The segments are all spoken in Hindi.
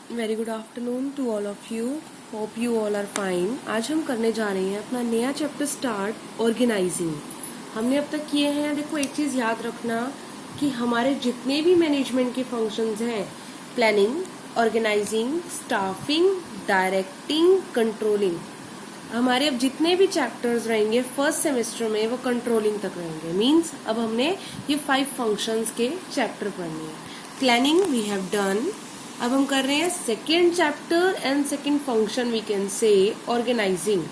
Very good afternoon to all of you. Hope you all are fine. आज हम करने जा रहे हैं अपना नया चैप्टर स्टार्ट, ऑर्गेनाइजिंग। हमने अब तक किए हैं, देखो एक चीज़ याद रखना कि हमारे जितने भी मैनेजमेंट के फंक्शंस हैं, planning, organizing, staffing, directing, controlling, हमारे अब जितने भी चैप्टर्स रहेंगे फर्स्ट सेमेस्टर में वो कंट्रोलिंग तक रहेंगे। मीन्स अब हमने ये 5 फंक्शंस के चैप्टर पढ़ने हैं। Planning we have done. अब हम कर रहे हैं second chapter and second function, we can say organizing.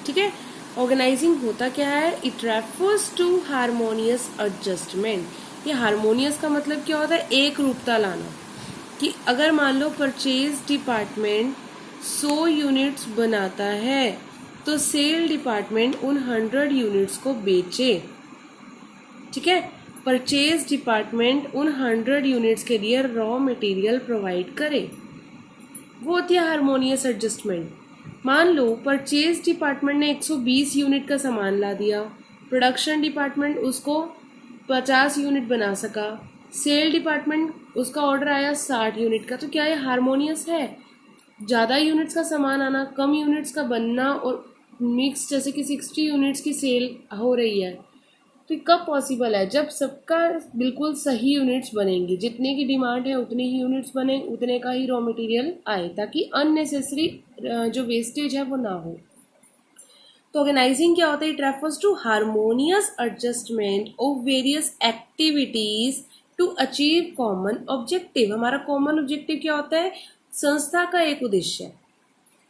ठीक है, ऑर्गेनाइजिंग होता क्या है? It refers to harmonious adjustment. ये हारमोनियस का मतलब क्या होता है? एक रूपता लाना। कि अगर मान लो परचेज डिपार्टमेंट 100 यूनिट्स बनाता है तो सेल डिपार्टमेंट उन 100 यूनिट्स को बेचे। ठीक है, परचेज डिपार्टमेंट उन 100 यूनिट्स के लिए रॉ मटेरियल प्रोवाइड करे, वो होती है हारमोनियस एडजस्टमेंट। मान लो परचेज डिपार्टमेंट ने 120 यूनिट का सामान ला दिया, प्रोडक्शन डिपार्टमेंट उसको 50 यूनिट बना सका, सेल डिपार्टमेंट उसका ऑर्डर आया 60 यूनिट का। तो क्या ये हारमोनियस है? ज़्यादा यूनिट्स का सामान आना, कम यूनिट्स का बनना और मिक्स, जैसे कि 60 यूनिट्स की सेल हो रही है, तो कब पॉसिबल है? जब सबका बिल्कुल सही यूनिट्स बनेंगी, जितने की डिमांड है उतने ही यूनिट्स बने, उतने का ही रॉ मटेरियल आए, ताकि अननेसेसरी जो वेस्टेज है वो ना हो। तो ऑर्गेनाइजिंग क्या होता है? It refers to harmonious adjustment of various activities to achieve common objective. हमारा कॉमन ऑब्जेक्टिव क्या होता है? संस्था का एक उद्देश्य।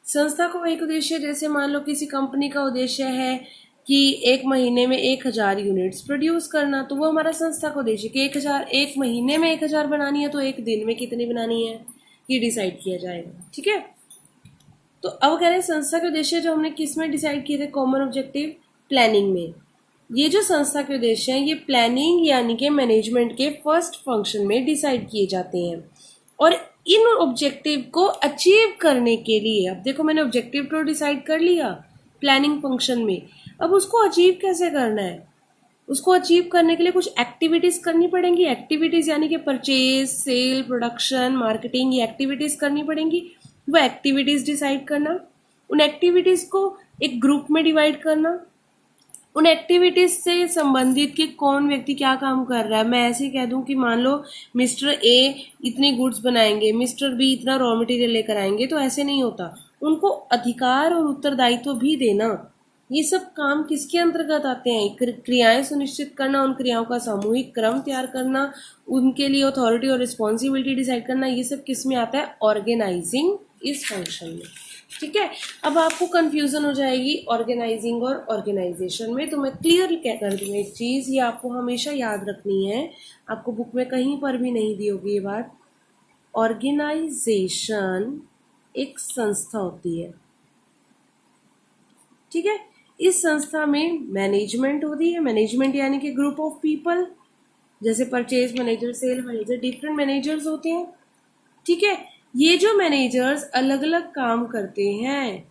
संस्था को एक उद्देश्य, जैसे मान लो किसी कंपनी का उद्देश्य है कि एक महीने में 1000 यूनिट्स प्रोड्यूस करना, तो वो हमारा संस्था का उद्देश्य कि 1000 एक महीने में 1000 बनानी है, तो एक दिन में कितनी बनानी है ये डिसाइड किया जाएगा। ठीक है, तो अब कह रहे हैं संस्था के उद्देश्य जो हमने किस में डिसाइड किए थे? कॉमन ऑब्जेक्टिव, प्लानिंग में। ये जो संस्था के उद्देश्य हैं ये प्लानिंग यानी कि मैनेजमेंट के फर्स्ट फंक्शन में डिसाइड किए जाते हैं। और इन ऑब्जेक्टिव को अचीव करने के लिए, अब देखो मैंने ऑब्जेक्टिव तो डिसाइड कर लिया प्लानिंग फंक्शन में, अब उसको अचीव कैसे करना है? उसको अचीव करने के लिए कुछ एक्टिविटीज करनी पड़ेंगी। एक्टिविटीज यानी कि परचेज, सेल, प्रोडक्शन, मार्केटिंग, ये एक्टिविटीज करनी पड़ेंगी। वो एक्टिविटीज डिसाइड करना, उन एक्टिविटीज को एक ग्रुप में डिवाइड करना, उन एक्टिविटीज से संबंधित कि कौन व्यक्ति क्या काम कर रहा है। मैं ऐसे कह दूं कि मान लो मिस्टर ए इतने गुड्स बनाएंगे, मिस्टर बी इतना रॉ मटेरियल लेकर आएंगे, तो ऐसे नहीं होता। उनको अधिकार और उत्तरदायित्व भी देना। ये सब काम किसके अंतर्गत आते हैं? क्रियाएं सुनिश्चित करना, उन क्रियाओं का सामूहिक क्रम तैयार करना, उनके लिए अथॉरिटी और रिस्पॉन्सिबिलिटी डिसाइड करना, ये सब किस में आता है? ऑर्गेनाइजिंग इस फंक्शन में। ठीक है, अब आपको कंफ्यूजन हो जाएगी ऑर्गेनाइजिंग और ऑर्गेनाइजेशन में, तो मैं क्लियर क्या कर दूँ एक चीज़, ये आपको हमेशा याद रखनी है, आपको बुक में कहीं पर भी नहीं दी होगी ये बात। ऑर्गेनाइजेशन एक संस्था होती है। ठीक है, इस संस्था में मैनेजमेंट होती है। मैनेजमेंट यानी कि ग्रुप ऑफ पीपल, जैसे purchase manager, sale manager, different managers होते हैं। ठीक है, ये जो मैनेजर्स अलग अलग काम करते हैं,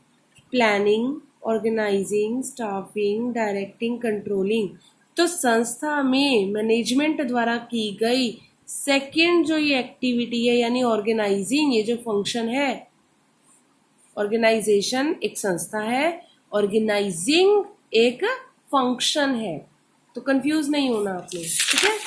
planning, organizing, staffing, directing, controlling, तो संस्था में मैनेजमेंट द्वारा की गई सेकेंड जो ये एक्टिविटी है यानी ऑर्गेनाइजिंग, ये जो फंक्शन है, ऑर्गेनाइजेशन एक संस्था है, ऑर्गेनाइजिंग एक फंक्शन है। तो कंफ्यूज नहीं होना आपने। ठीक है,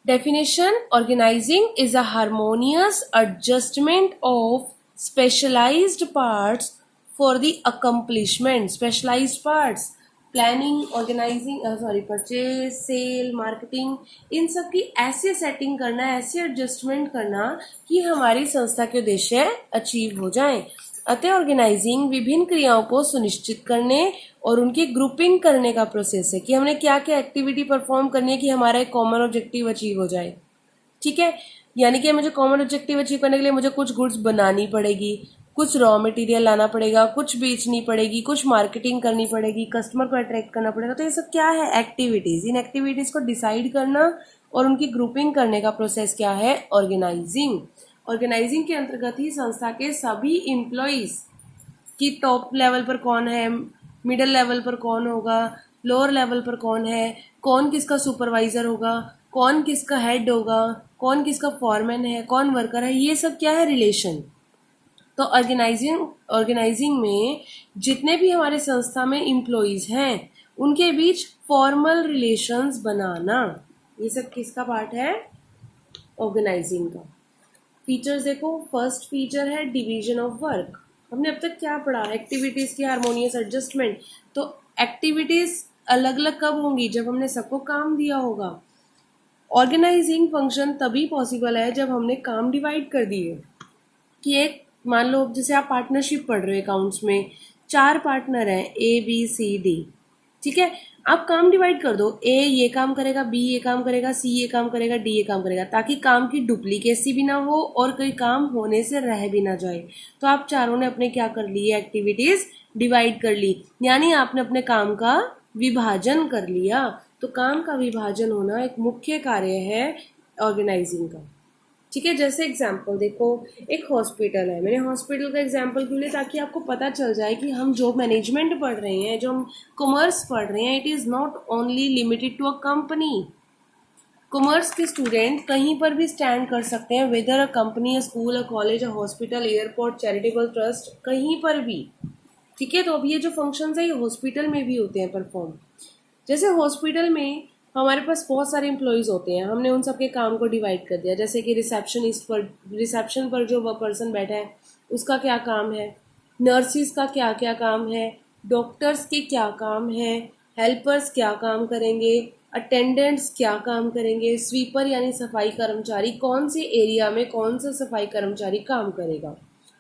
Definition: Organizing is a harmonious adjustment of specialized parts for the accomplishment. Specialized parts, planning, organizing, purchase, sale, marketing, इन सब की ऐसे सेटिंग करना, ऐसे एडजस्टमेंट करना कि हमारी संस्था के उद्देश्य अचीव हो जाएं। अतः ऑर्गेनाइजिंग विभिन्न क्रियाओं को सुनिश्चित करने और उनकी ग्रुपिंग करने का प्रोसेस है कि हमने क्या क्या एक्टिविटी परफॉर्म करनी है कि हमारा एक कॉमन ऑब्जेक्टिव अचीव हो जाए। ठीक है, यानी कि मुझे कॉमन ऑब्जेक्टिव अचीव करने के लिए मुझे कुछ गुड्स बनानी पड़ेगी, कुछ रॉ मटेरियल लाना पड़ेगा, कुछ बेचनी पड़ेगी, कुछ मार्केटिंग करनी पड़ेगी, कस्टमर को अट्रैक्ट करना पड़ेगा। तो ये सब क्या है? एक्टिविटीज। इन एक्टिविटीज को डिसाइड करना और उनकी ग्रुपिंग करने का प्रोसेस क्या है? ऑर्गेनाइजिंग। ऑर्गेनाइजिंग के अंतर्गत ही संस्था के सभी एम्प्लॉइज की टॉप लेवल पर कौन है, मिडिल लेवल पर कौन होगा, लोअर लेवल पर कौन है, कौन किसका सुपरवाइजर होगा, कौन किसका हेड होगा, कौन किसका फॉरमैन है, कौन वर्कर है, ये सब क्या है, रिलेशन। तो ऑर्गेनाइजिंग में जितने भी हमारे संस्था में एम्प्लॉइज हैं उनके बीच फॉर्मल रिलेशंस बनाना, ये सब किसका पार्ट है, ऑर्गेनाइजिंग का। फीचर्स देखो, फर्स्ट फीचर है डिवीजन ऑफ वर्क। हमने अब तक क्या पढ़ा, एक्टिविटीज की हार्मोनियस एडजस्टमेंट। तो एक्टिविटीज अलग अलग कब होंगी, जब हमने सबको काम दिया होगा। ऑर्गेनाइजिंग फंक्शन तभी पॉसिबल है जब हमने काम डिवाइड कर दिए, कि एक मान लो जैसे आप पार्टनरशिप पढ़ रहे हो अकाउंट्स में, 4 पार्टनर हैं ABCD, ठीक है। आप काम डिवाइड कर दो, A ये काम करेगा, B ये काम करेगा, C ये काम करेगा, D ये काम करेगा, ताकि काम की डुप्लीकेसी भी ना हो और कोई काम होने से रह भी ना जाए। तो आप चारों ने अपने क्या कर ली, एक्टिविटीज डिवाइड कर ली, यानी आपने अपने काम का विभाजन कर लिया। तो काम का विभाजन होना एक मुख्य कार्य है ऑर्गेनाइजिंग का, ठीक है। जैसे एग्जाम्पल देखो, एक हॉस्पिटल है, मैंने हॉस्पिटल का एग्जाम्पल क्यों लिया, ताकि आपको पता चल जाए कि हम जो मैनेजमेंट पढ़ रहे हैं, जो हम कॉमर्स पढ़ रहे हैं, it is not only limited to a company. Commerce के स्टूडेंट कहीं पर भी स्टैंड कर सकते हैं, whether a company, a school, a college, a hospital, airport, charitable trust, कहीं पर भी, ठीक है। तो अब ये जो फंक्शंस है ये हॉस्पिटल में भी होते हैं परफॉर्म। जैसे हॉस्पिटल में हमारे पास बहुत सारे एम्प्लॉयज़ होते हैं, हमने उन सब के काम को डिवाइड कर दिया। जैसे कि रिसेप्शन पर जो पर्सन बैठा है उसका क्या काम है, नर्सिस का क्या क्या काम है, डॉक्टर्स के क्या काम है, हेल्पर्स क्या काम करेंगे, अटेंडेंट्स क्या काम करेंगे, स्वीपर यानी सफाई कर्मचारी कौन से एरिया में कौन सा सफाई कर्मचारी काम करेगा,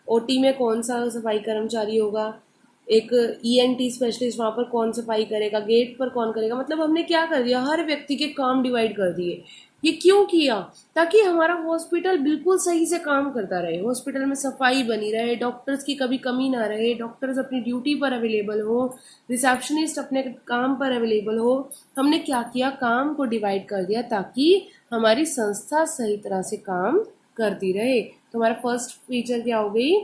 OT में कौन सा सफाई कर्मचारी होगा, एक ENT स्पेशलिस्ट वहाँ पर कौन सफाई करेगा, गेट पर कौन करेगा। मतलब हमने क्या कर दिया, हर व्यक्ति के काम डिवाइड कर दिए। ये क्यों किया, ताकि हमारा हॉस्पिटल बिल्कुल सही से काम करता रहे, हॉस्पिटल में सफाई बनी रहे, डॉक्टर्स की कभी कमी ना रहे, डॉक्टर्स अपनी ड्यूटी पर अवेलेबल हो, रिसेप्शनिस्ट अपने काम पर अवेलेबल हो। हमने क्या किया, काम को डिवाइड कर दिया ताकि हमारी संस्था सही तरह से काम करती रहे। तो हमारा फर्स्ट फीचर क्या हो गई,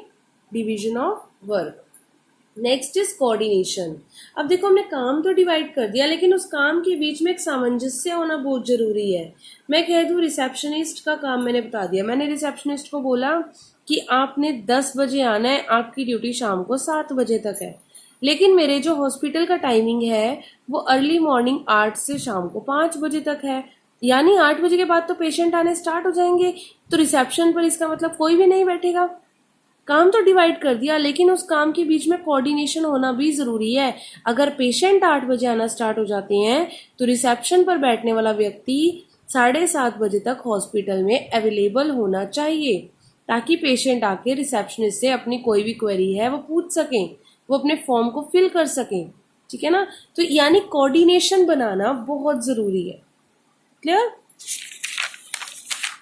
division of work. Next is coordination. अब देखो हमने काम तो डिवाइड कर दिया, लेकिन उस काम के बीच में एक सामंजस्य होना बहुत जरूरी है। मैं कह दूं रिसेप्शनिस्ट का काम मैंने बता दिया, मैंने रिसेप्शनिस्ट को बोला कि आपने 10 बजे आना है, आपकी ड्यूटी शाम को 7 बजे तक है। लेकिन मेरे जो हॉस्पिटल का टाइमिंग है वो अर्ली मॉर्निंग 8 से शाम को 5 बजे तक है, यानी 8 बजे के बाद तो पेशेंट आने स्टार्ट हो जाएंगे। तो रिसेप्शन पर इसका मतलब कोई भी नहीं बैठेगा। काम तो डिवाइड कर दिया, लेकिन उस काम के बीच में कोऑर्डिनेशन होना भी जरूरी है। अगर पेशेंट 8 बजे आना स्टार्ट हो जाते हैं तो रिसेप्शन पर बैठने वाला व्यक्ति 7:30 बजे तक हॉस्पिटल में अवेलेबल होना चाहिए, ताकि पेशेंट आके रिसेप्शनिस्ट से अपनी कोई भी क्वेरी है वो पूछ सकें, वो अपने फॉर्म को फिल कर सकें, ठीक है ना। तो यानी कोऑर्डिनेशन बनाना बहुत जरूरी है। Clear.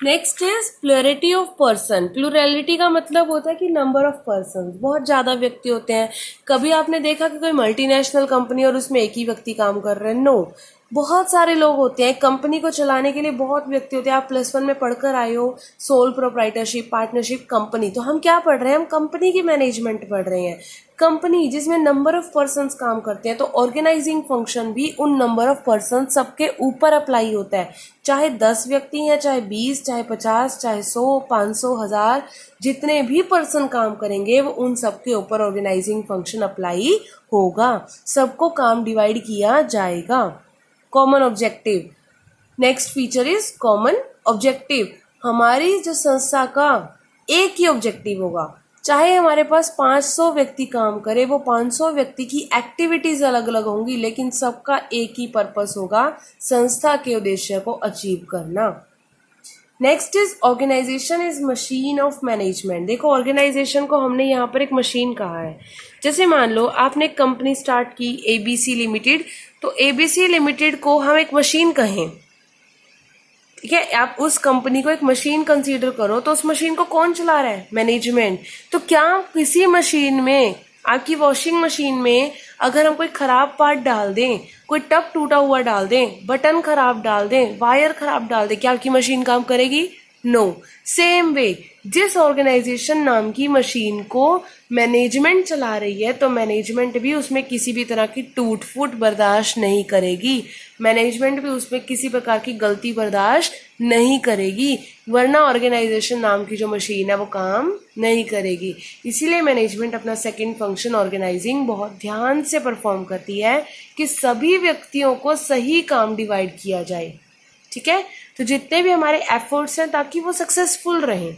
Next is plurality of person. Plurality का मतलब होता है कि नंबर ऑफ पर्सन, बहुत ज्यादा व्यक्ति होते हैं। कभी आपने देखा कि कोई मल्टीनेशनल कंपनी और उसमें एक ही व्यक्ति काम कर रहे हैं? नो, बहुत सारे लोग होते हैं। कंपनी को चलाने के लिए बहुत व्यक्ति होते हैं। आप +1 में पढ़कर आए हो, सोल प्रोप्राइटरशिप, पार्टनरशिप, कंपनी। तो हम क्या पढ़ रहे हैं, हम कंपनी की मैनेजमेंट पढ़ रहे हैं। कंपनी जिसमें नंबर ऑफ पर्सन्स काम करते हैं, तो ऑर्गेनाइजिंग फंक्शन भी उन नंबर ऑफ पर्सन सबके ऊपर अप्लाई होता है। चाहे 10 व्यक्ति हैं, चाहे 20, चाहे 50, चाहे 100, 500, 1000, जितने भी पर्सन काम करेंगे वो उन सबके ऊपर ऑर्गेनाइजिंग फंक्शन अप्लाई होगा। सबको काम डिवाइड किया जाएगा। Common objective. Next feature is common objective. हमारी जो संस्था का एक ही ऑब्जेक्टिव होगा, चाहे हमारे पास 500 व्यक्ति काम करे, वो 500 व्यक्ति की एक्टिविटीज अलग अलग होंगी, लेकिन सबका एक ही पर्पस होगा, संस्था के उद्देश्य को अचीव करना। Next is organization is machine of management. देखो ऑर्गेनाइजेशन को हमने यहाँ पर एक मशीन कहा है। जैसे मान लो आपने एक कंपनी स्टार्ट की ABC लिमिटेड, तो ABC लिमिटेड को हम एक मशीन कहें, ठीक है। आप उस कंपनी को एक मशीन कंसीडर करो, तो उस मशीन को कौन चला रहा है, मैनेजमेंट। तो क्या किसी मशीन में, आपकी वॉशिंग मशीन में अगर हम कोई खराब पार्ट डाल दें, कोई टब टूटा हुआ डाल दें, बटन खराब डाल दें, वायर खराब डाल दें, क्या आपकी मशीन काम करेगी? नो। सेम वे, जिस ऑर्गेनाइजेशन नाम की मशीन को मैनेजमेंट चला रही है तो मैनेजमेंट भी उसमें किसी भी तरह की टूट फूट बर्दाश्त नहीं करेगी, मैनेजमेंट भी उसमें किसी प्रकार की गलती बर्दाश्त नहीं करेगी, वरना ऑर्गेनाइजेशन नाम की जो मशीन है वो काम नहीं करेगी। इसीलिए मैनेजमेंट अपना सेकंड फंक्शन ऑर्गेनाइजिंग बहुत ध्यान से परफॉर्म करती है कि सभी व्यक्तियों को सही काम डिवाइड किया जाए। ठीक है, तो जितने भी हमारे एफर्ट्स हैं ताकि वो सक्सेसफुल रहें।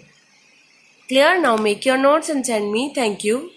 Clear? Now make your notes and send me. Thank you.